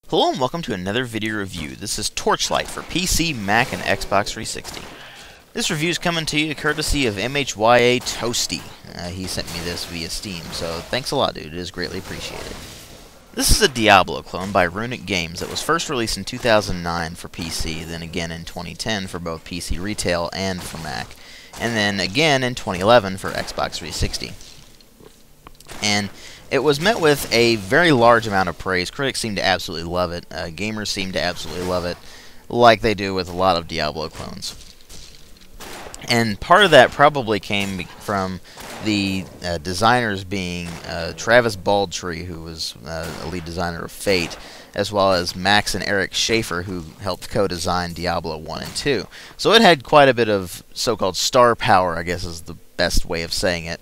Hello and welcome to another video review. This is Torchlight for PC, Mac, and Xbox 360. This review is coming to you courtesy of MHYA Toasty. He sent me this via Steam, so thanks a lot, dude. It is greatly appreciated. This is a Diablo clone by Runic Games that was first released in 2009 for PC, then again in 2010 for both PC retail and for Mac, and then again in 2011 for Xbox 360. And it was met with a very large amount of praise. Critics seem to absolutely love it. Gamers seem to absolutely love it, like they do with a lot of Diablo clones. And part of that probably came from the designers being Travis Baldtree, who was a lead designer of Fate, as well as Max and Eric Schaefer, who helped co-design Diablo 1 and 2. So it had quite a bit of so-called star power, I guess is the best way of saying it.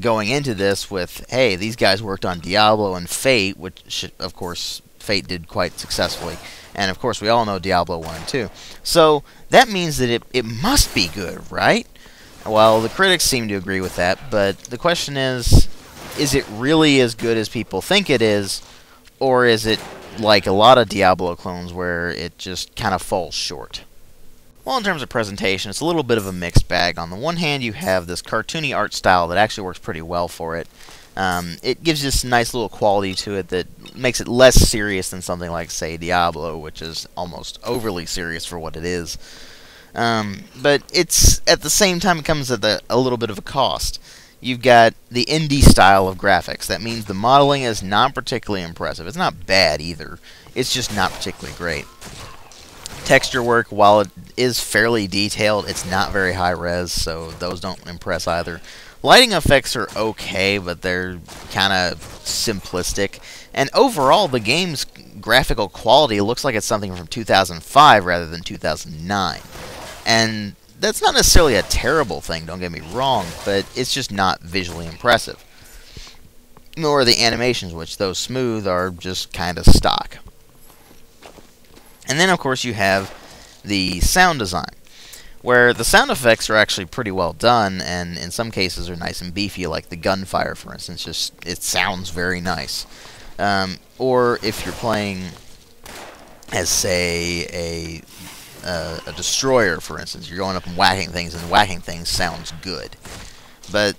Going into this with, hey, these guys worked on Diablo and Fate, which, of course, Fate did quite successfully. And, of course, we all know Diablo 1 and 2. So that means that it must be good, right? Well, the critics seem to agree with that, but the question is it really as good as people think it is, or is it like a lot of Diablo clones where it just kind of falls short? Well, in terms of presentation, it's a little bit of a mixed bag. On the one hand, you have this cartoony art style that actually works pretty well for it. It gives this nice little quality to it that makes it less serious than something like, say, Diablo, which is almost overly serious for what it is. But it's, at the same time, it comes at a little bit of a cost. You've got the indie style of graphics. That means the modeling is not particularly impressive. It's not bad either. It's just not particularly great. Texture work, while it is fairly detailed, it's not very high res, so those don't impress either. Lighting effects are okay, but they're kind of simplistic. And overall, the game's graphical quality looks like it's something from 2005 rather than 2009. And that's not necessarily a terrible thing, don't get me wrong, but it's just not visually impressive. Nor are the animations, which, though smooth, are just kind of stock. And then, of course, you have the sound design, where the sound effects are actually pretty well done, and in some cases are nice and beefy, like the gunfire, for instance. It sounds very nice. Or if you're playing as, say, a destroyer, for instance, you're going up and whacking things sounds good. But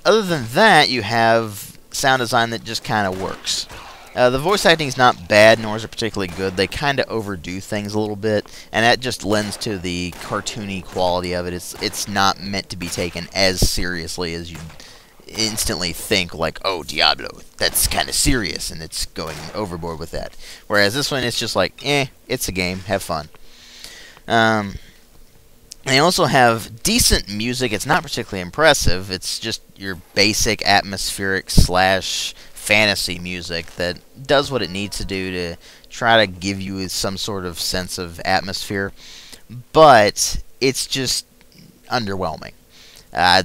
other than that, you have sound design that just kind of works. The voice acting is not bad, nor is it particularly good. They kind of overdo things a little bit, and that just lends to the cartoony quality of it. It's not meant to be taken as seriously as you instantly think, like, oh, Diablo, that's kind of serious, and it's going overboard with that. Whereas this one, it's just like, it's a game, have fun. They also have decent music. It's not particularly impressive. It's just your basic atmospheric / fantasy music that does what it needs to do to try to give you some sort of sense of atmosphere, but it's just underwhelming.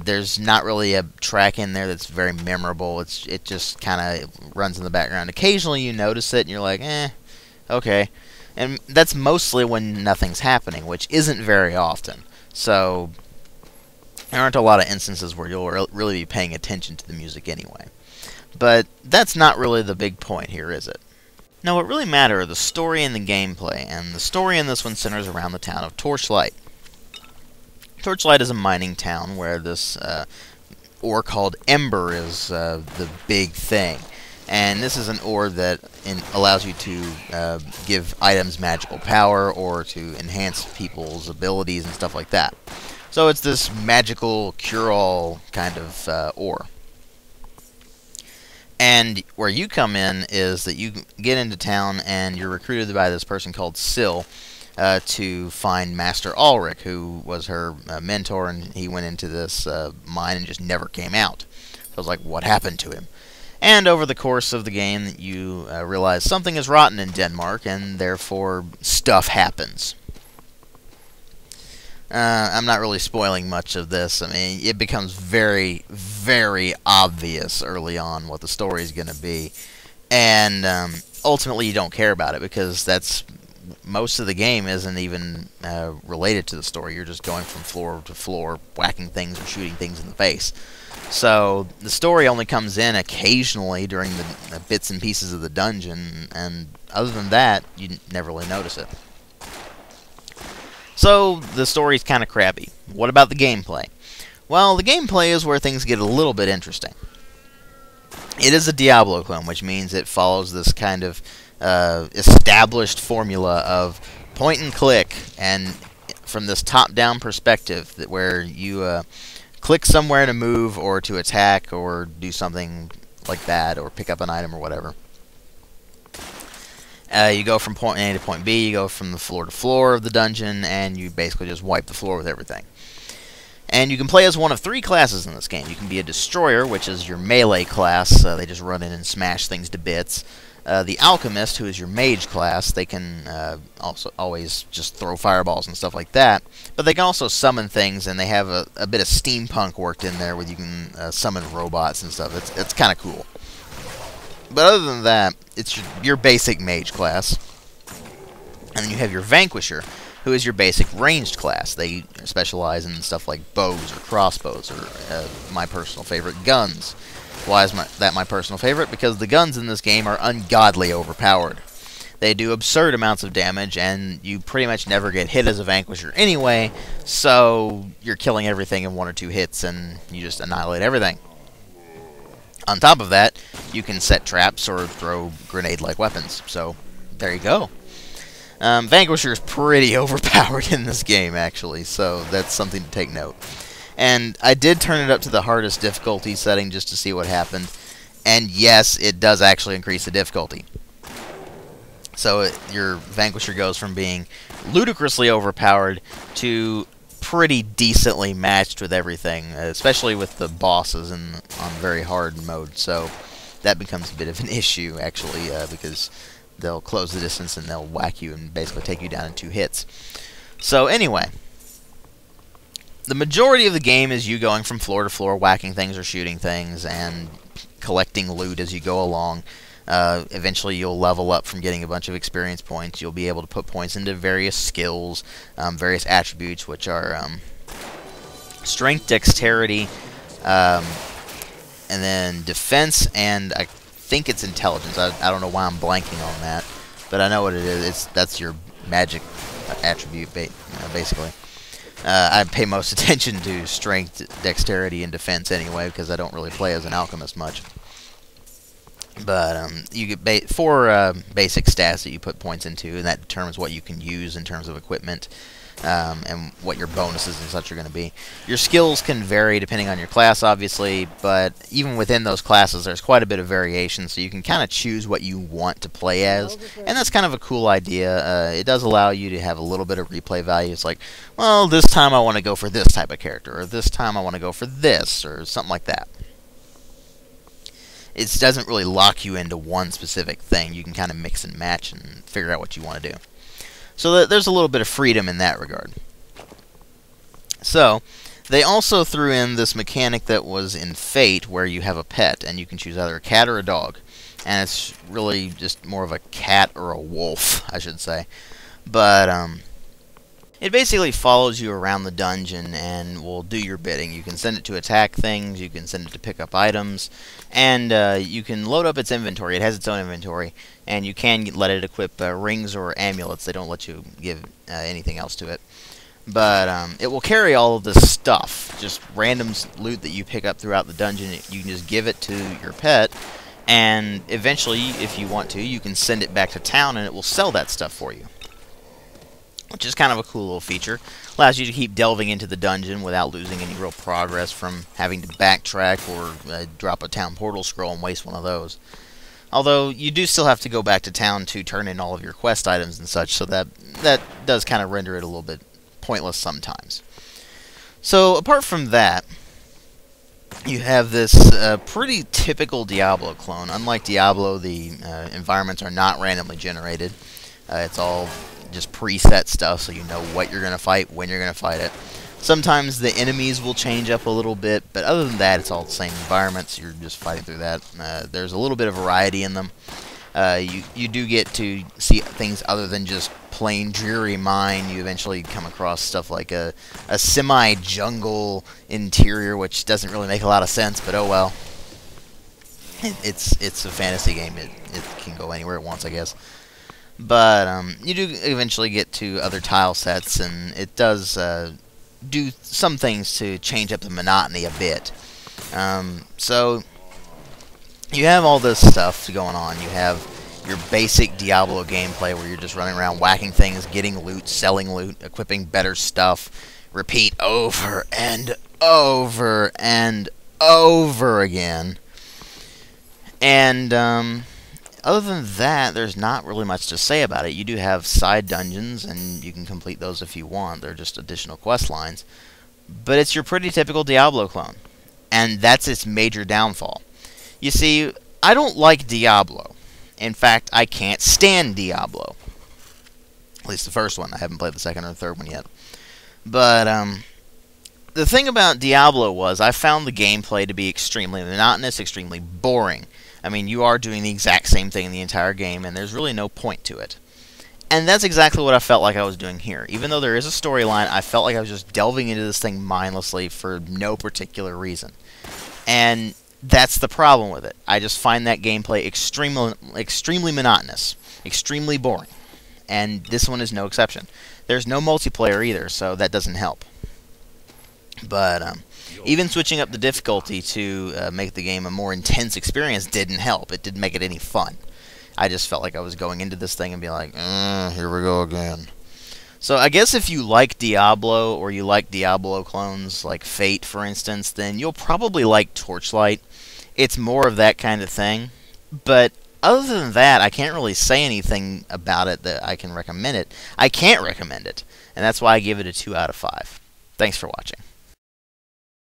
There's not really a track in there that's very memorable. It just kind of runs in the background. Occasionally you notice it and you're like, okay. And that's mostly when nothing's happening, which isn't very often. So there aren't a lot of instances where you'll really be paying attention to the music anyway. But that's not really the big point here, is it? Now, what really matters are the story and the gameplay, and the story in this one centers around the town of Torchlight. Torchlight is a mining town where this ore called Ember is the big thing. And this is an ore that allows you to give items magical power or to enhance people's abilities and stuff like that. So it's this magical cure-all kind of ore. And where you come in is that you get into town and you're recruited by this person called Syl to find Master Ulrich, who was her mentor, and he went into this mine and just never came out. So I was like, what happened to him? And over the course of the game, you realize something is rotten in Denmark, and therefore stuff happens. I'm not really spoiling much of this. I mean, it becomes very, very obvious early on what the story is going to be. And ultimately, you don't care about it because that's most of the game isn't even related to the story. You're just going from floor to floor, whacking things or shooting things in the face. So the story only comes in occasionally during the bits and pieces of the dungeon, and other than that, you never really notice it. So the story's kind of crappy. What about the gameplay? Well, the gameplay is where things get a little bit interesting. It is a Diablo clone, which means it follows this kind of established formula of point and click, and from this top-down perspective, where you click somewhere to move or to attack or do something like that, or pick up an item or whatever. You go from point A to point B, you go from the floor to floor of the dungeon, and you basically just wipe the floor with everything. And you can play as one of 3 classes in this game. You can be a Destroyer, which is your melee class. They just run in and smash things to bits. The Alchemist, who is your mage class, they can also always just throw fireballs and stuff like that. But they can also summon things, and they have a bit of steampunk worked in there where you can summon robots and stuff. It's kind of cool. But other than that, it's your basic mage class. And then you have your Vanquisher, who is your basic ranged class. They specialize in stuff like bows or crossbows, or my personal favorite, guns. Why is that my personal favorite? Because the guns in this game are ungodly overpowered. They do absurd amounts of damage, and you pretty much never get hit as a Vanquisher anyway, so you're killing everything in 1 or 2 hits, and you just annihilate everything. On top of that, you can set traps or throw grenade-like weapons, so there you go. Vanquisher is pretty overpowered in this game, actually, so that's something to take note. And I did turn it up to the hardest difficulty setting just to see what happened, and yes, it does actually increase the difficulty. So your Vanquisher goes from being ludicrously overpowered to pretty decently matched with everything, especially with the bosses on very hard mode, so that becomes a bit of an issue, actually, because they'll close the distance and they'll whack you and basically take you down in 2 hits. So anyway, the majority of the game is you going from floor to floor, whacking things or shooting things, and collecting loot as you go along. Eventually you'll level up from getting a bunch of experience points. You'll be able to put points into various skills, various attributes, which are strength, dexterity, and then defense, and I think it's intelligence. I don't know why I'm blanking on that, but I know what it is. That's your magic attribute, basically. I pay most attention to strength, dexterity, and defense anyway, because I don't really play as an alchemist much. But you get 4 basic stats that you put points into, and that determines what you can use in terms of equipment, and what your bonuses and such are going to be. Your skills can vary depending on your class, obviously, but even within those classes, there's quite a bit of variation, so you can kind of choose what you want to play as, and that's kind of a cool idea. It does allow you to have a little bit of replay value. It's like, well, this time I want to go for this type of character, or this time I want to go for this, or something like that. It doesn't really lock you into one specific thing. You can kind of mix and match and figure out what you want to do. So there's a little bit of freedom in that regard. So they also threw in this mechanic that was in Fate, where you have a pet, and you can choose either a cat or a dog. And it's really just more of a cat or a wolf, I should say. But it basically follows you around the dungeon and will do your bidding. You can send it to attack things, you can send it to pick up items, and you can load up its inventory. It has its own inventory, and you can let it equip rings or amulets. They don't let you give anything else to it. But it will carry all of this stuff, just random loot that you pick up throughout the dungeon. You can just give it to your pet, and eventually, if you want to, you can send it back to town, and it will sell that stuff for you, which is kind of a cool little feature. Allows you to keep delving into the dungeon without losing any real progress from having to backtrack or drop a town portal scroll and waste one of those. Although, you do still have to go back to town to turn in all of your quest items and such, so that does kind of render it a little bit pointless sometimes. So, apart from that, you have this pretty typical Diablo clone. Unlike Diablo, the environments are not randomly generated. It's all just preset stuff, so you know what you're going to fight, when you're going to fight it. Sometimes the enemies will change up a little bit, but other than that, it's all the same environments. You're just fighting through that. There's a little bit of variety in them. You do get to see things other than just plain dreary mine. You eventually come across stuff like a semi-jungle interior, which doesn't really make a lot of sense, but oh well. It's a fantasy game. It can go anywhere it wants, I guess. But you do eventually get to other tile sets, and it does do some things to change up the monotony a bit. So you have all this stuff going on. You have your basic Diablo gameplay where you're just running around whacking things, getting loot, selling loot, equipping better stuff, repeat over and over and over again. And other than that, there's not really much to say about it. You do have side dungeons, and you can complete those if you want. They're just additional quest lines. But it's your pretty typical Diablo clone. And that's its major downfall. You see, I don't like Diablo. In fact, I can't stand Diablo. At least the first one. I haven't played the second or third one yet. But the thing about Diablo was I found the gameplay to be extremely monotonous, extremely boring. I mean, you are doing the exact same thing in the entire game, and there's really no point to it. And that's exactly what I felt like I was doing here. Even though there is a storyline, I felt like I was just delving into this thing mindlessly for no particular reason. And that's the problem with it. I just find that gameplay extremely monotonous, extremely boring. And this one is no exception. There's no multiplayer either, so that doesn't help. But even switching up the difficulty to make the game a more intense experience didn't help. It didn't make it any fun. I just felt like I was going into this thing and be like, here we go again. So I guess if you like Diablo, or you like Diablo clones like Fate, for instance, then you'll probably like Torchlight. It's more of that kind of thing. But other than that, I can't really say anything about it that I can recommend it. I can't recommend it. And that's why I give it a 2 out of 5. Thanks for watching.